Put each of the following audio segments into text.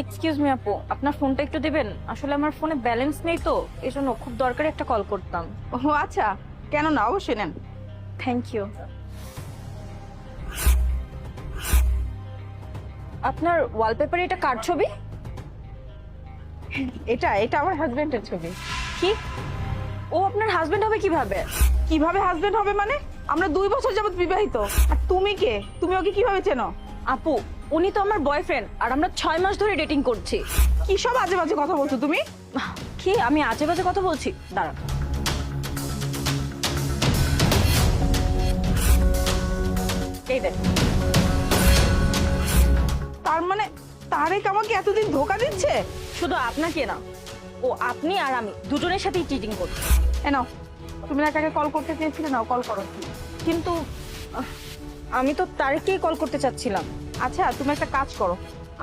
Excuse me আপু, আপনার ফোনটা একটু দিবেন? আসলে আমার ফোনে ব্যালেন্স নেই তো, এজন্য খুব দরকারি একটা কল করতাম। ও আচ্ছা, কেন না, অবশ্যই নেন। Thank you. আপনার ওয়ালপেপারে এটা কার ছবি? এটা এটা আমার হাজবেন্ডের ছবি। কি? ও আপনার হাজবেন্ড হবে কিভাবে? কিভাবে হাজবেন্ড হবে মানে? আমরা 2 বছর যাবত বিবাহিত। আর তুমি কে? তুমি ওকে কিভাবে চেনো? আপু, উনি তো আমার বয়ফ্রেন্ড, আর আমরা 6 মাস ধরে ডেটিং করছি। কি সব আজে বাজে কথা বলছো তুমি? কি আমি আজে বাজে কথা বলছি? দাঁড়ান। এই দেখ। তার মানে তারেক আমাকে এতদিন ধোকা দিচ্ছে? শুধু আপনাকে না, ও আপনি আর আমি দুজনের সাথেই চিটিং করছি। নাও, তুমি না কাকে কল করতে চেয়েছিলে, নাও কল করো। কিন্তু আমি তো তারেককেই কল করতে চাচ্ছিলাম। আচ্ছা, তুমি একটা কাজ করো,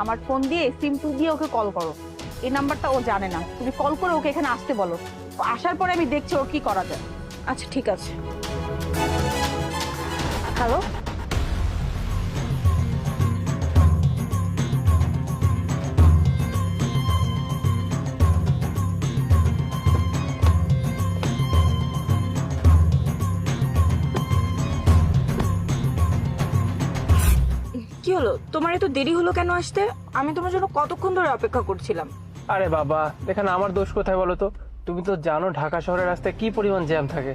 আমার ফোন দিয়ে সিম2 দিয়ে ওকে কল করো। এই নাম্বারটা ও জানে না, তুমি কল করে ওকে এখানে আসতে বলো। ও আসার পরে আমি দেখছি ওর কি করা যায়। আচ্ছা ঠিক আছে। হ্যালো, কি হলো? তোমার এত দেরি হলো কেন আসতে? আমি তোমার জন্য কতক্ষণ ধরে অপেক্ষা করছিলাম। আরে বাবা, এখানে আমার দোষ কোথায় বলো তো? তুমি তো জানো ঢাকা শহরের রাস্তায় কি পরিমাণ জ্যাম থাকে,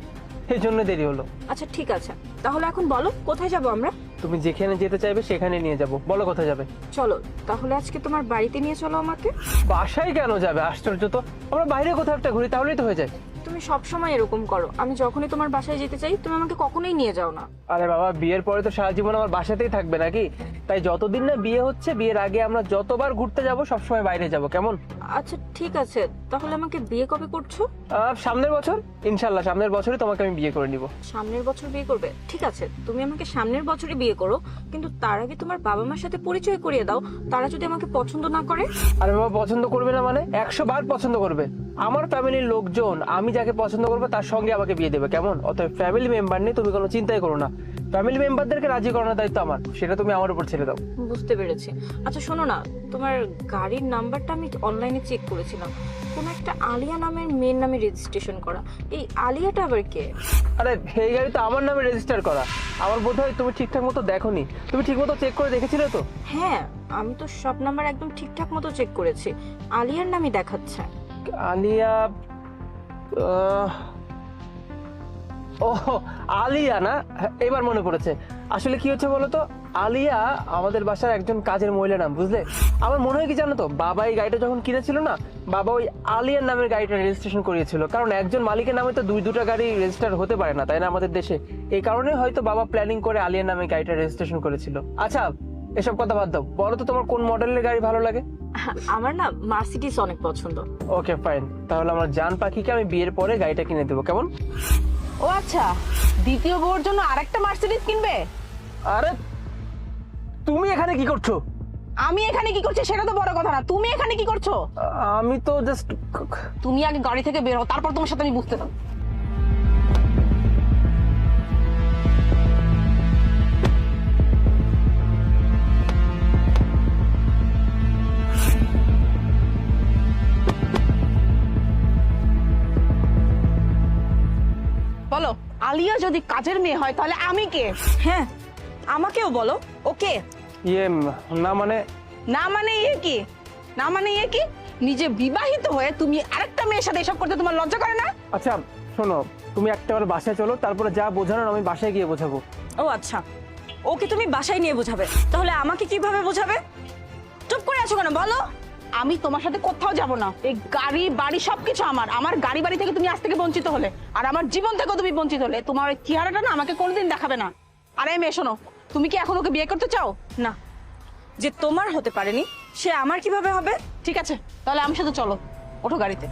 এই জন্য দেরি হলো। আচ্ছা ঠিক আছে, তাহলে এখন বলো কোথায় যাব আমরা? তুমি যেখানে যেতে চাইবে সেখানে নিয়ে যাব, বলো কোথায় যাবে। চলো তাহলে আজকে তোমার বাড়িতে নিয়ে চলো আমাকে। বাসায় কেন যাবে? আশ্চর্য তো, আমরা বাইরে কোথাও একটা ঘুরি তাহলেই তো হয়ে যায়। তুমি সব সময় এরকম করো, আমি যখনই তোমার বাসায় যেতে চাই তুমি আমাকে কখনোই নিয়ে যাও না। আরে বাবা, বিয়ের পরে তো সারা জীবন আমার বাসাতেই থাকবে নাকি? তাই যতদিন না বিয়ে হচ্ছে, বিয়ের আগে আমরা যতবার ঘুরতে যাব সবসময় বাইরে যাব, কেমন? আচ্ছা ঠিক আছে, তাহলে আমাকে বিয়ে কবে করছো? সামনের বছর, ইনশাল্লাহ সামনের বছরই তোমাকে আমি বিয়ে করে নিব। সামনের বছর বিয়ে করবে? ঠিক আছে, তুমি আমাকে সামনের বছরই বিয়ে করো, কিন্তু তার আগে তোমার বাবা মার সাথে পরিচয় করিয়ে দাও। তারা যদি আমাকে পছন্দ না করে? আরে বাবা, পছন্দ করবে না মানে? 100 বার পছন্দ করবে। আমার ফ্যামিলির লোকজন আমি যাকে পছন্দ করবো তার সঙ্গে আমাকে বিয়ে দেবে, কেমন? অতএব ফ্যামিলি মেম্বার নিয়ে তুমি কোনো চিন্তাই করো না। ফ্যামিলি মেম্বারদেরকে রাজি করানোর দায়িত্ব আমার, সেটা তুমি আমার উপর ছেড়ে দাও। বুঝতে পেরেছি। আচ্ছা শোনো না, তোমার গাড়ির নাম্বারটা আমি অনলাইনে চেক করেছিলাম, কোন একটা আলিয়া নামের মেয়ের নামে রেজিস্ট্রেশন করা। এই আলিয়াটা আবার কে? আরে এই গাড়ি তো আমার নামে রেজিস্টার করা। আমার বোধ হয় তুমি ঠিকঠাক মতো দেখোনি। তুমি ঠিক মতো চেক করে দেখেছিলে তো? হ্যাঁ, আমি তো সব নাম্বার একদম ঠিকঠাক মতো চেক করেছি, আলিয়ার নামই দেখাচ্ছে। আলিয়া, ও আলিয়া না, এবার মনে পড়েছে। আসলে কি হচ্ছে বলো তো, আলিয়া আমাদের বাসার একজন কাজের মহিলা নাম, বুঝলে? আমার মনে হয় কি জানো তো, বাবা এই গাড়িটা যখন কিনেছিল না, বাবা ওই আলিয়ার নামের গাড়িটা রেজিস্ট্রেশন করিয়েছিল। কারণ একজন মালিকের নামে তো দুটা গাড়ি রেজিস্টার হতে পারে না, তাই না আমাদের দেশে? এই কারণে হয়তো বাবা প্ল্যানিং করে আলিয়ার নামে গাড়িটা রেজিস্ট্রেশন করেছিল। আচ্ছা এসব কথা বাদ দাও, বলো তো তোমার কোন মডেলের গাড়ি ভালো লাগে? আমার না মার্সিডিজ অনেক পছন্দ। ওকে ফাইন, তাহলে আমার জান পাখিকে আমি বিয়ের পরে গাড়িটা কিনে দেবো, কেমন? ও আচ্ছা, দ্বিতীয় বউর জন্য আরেকটা মার্সিডিজ কিনবে? আরে তুমি এখানে কি করছো? আমি এখানে কি করছি সেটা তো বড় কথা না, তুমি এখানে কি করছো? আমি তো জাস্ট, তুমি আগে গাড়ি থেকে বেরো, তারপর তোমার সাথে আমি বুঝতে পারবো। বলো, আলিয়া যদি কাজের মেয়ে হয় তাহলে আমি কে? হ্যাঁ, আমাকেও বলো ওকে। ইয়ে না মানে, না মানে ইয়ে কি? না মানে ইয়ে কি? নিজে বিবাহিত হয়ে তুমি আরেকটা মেয়ের সাথে এসব করতে তোমার লজ্জা করে না? আচ্ছা শোনো, তুমি একটাবার বাসায় চলো, তারপরে যা বোঝানোর আমি বাসায় গিয়ে বোঝাবো। ও আচ্ছা, ওকে তুমি বাসায় নিয়ে বোঝাবে, তাহলে আমাকে কিভাবে বোঝাবে? চুপ করে আছো কেন, বলো। আমি তোমার সাথে কোথাও যাব না। এই গাড়ি বাড়ি সবকিছু আমার। আমার গাড়ি বাড়ি থেকে তুমি আজ থেকে বঞ্চিত হলে, আর আমার জীবন থেকেও তুমি বঞ্চিত হলে। তোমার ওই চেহারাটা না আমাকে কোনোদিন দেখাবে না। আর এই মেয়ে শোনো, তুমি কি এখন ওকে বিয়ে করতে চাও? না, যে তোমার হতে পারেনি সে আমার কিভাবে হবে? ঠিক আছে, তাহলে আমার সাথে চলো, ওঠো গাড়িতে।